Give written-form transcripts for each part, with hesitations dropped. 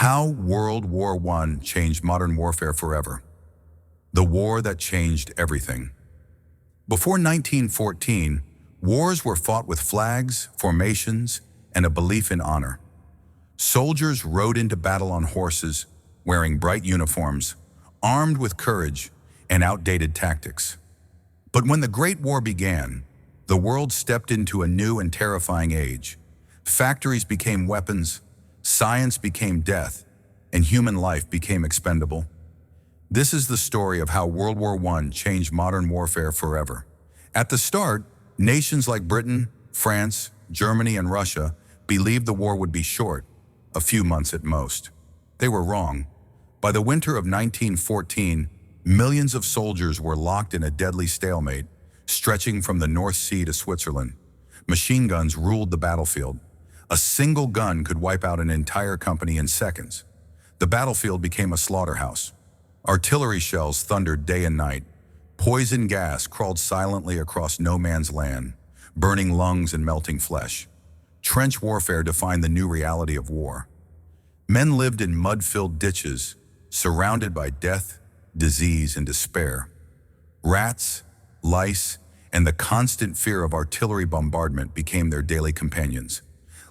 How World War I changed modern warfare forever. The war that changed everything. Before 1914, wars were fought with flags, formations, and a belief in honor. Soldiers rode into battle on horses, wearing bright uniforms, armed with courage and outdated tactics. But when the Great War began, the world stepped into a new and terrifying age. Factories became weapons, science became death, and human life became expendable. This is the story of how World War I changed modern warfare forever. At the start, nations like Britain, France, Germany, and Russia believed the war would be short, a few months at most. They were wrong. By the winter of 1914, millions of soldiers were locked in a deadly stalemate, stretching from the North Sea to Switzerland. Machine guns ruled the battlefield. A single gun could wipe out an entire company in seconds. The battlefield became a slaughterhouse. Artillery shells thundered day and night. Poison gas crawled silently across no man's land, burning lungs and melting flesh. Trench warfare defined the new reality of war. Men lived in mud-filled ditches, surrounded by death, disease, and despair. Rats, lice, and the constant fear of artillery bombardment became their daily companions.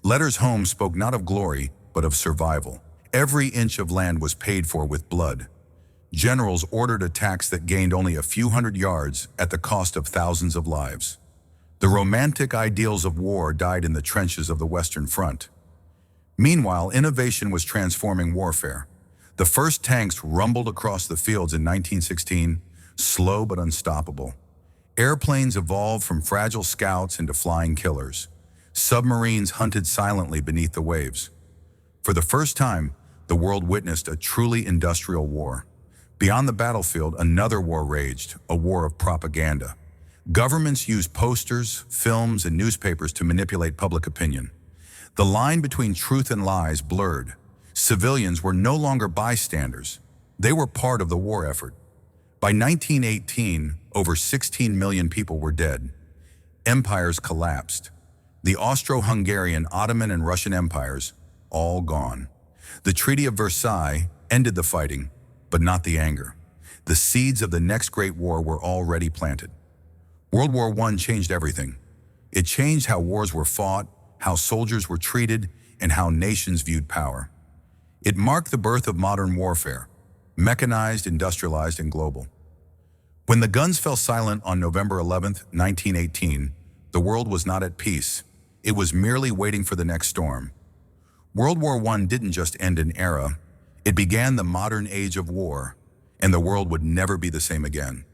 Letters home spoke not of glory, but of survival. Every inch of land was paid for with blood. Generals ordered attacks that gained only a few hundred yards at the cost of thousands of lives. The romantic ideals of war died in the trenches of the Western Front. Meanwhile, innovation was transforming warfare. The first tanks rumbled across the fields in 1916, slow but unstoppable. Airplanes evolved from fragile scouts into flying killers. Submarines hunted silently beneath the waves. For the first time, the world witnessed a truly industrial war. Beyond the battlefield, another war raged, a war of propaganda. Governments used posters, films, and newspapers to manipulate public opinion. The line between truth and lies blurred. Civilians were no longer bystanders. They were part of the war effort. By 1918, over 16 million people were dead. Empires collapsed. The Austro-Hungarian, Ottoman, and Russian empires, all gone. The Treaty of Versailles ended the fighting, but not the anger. The seeds of the next great war were already planted. World War I changed everything. It changed how wars were fought, how soldiers were treated, and how nations viewed power. It marked the birth of modern warfare, mechanized, industrialized, and global. When the guns fell silent on November 11, 1918, the world was not at peace. It was merely waiting for the next storm. World War I didn't just end an era, it began the modern age of war, and the world would never be the same again.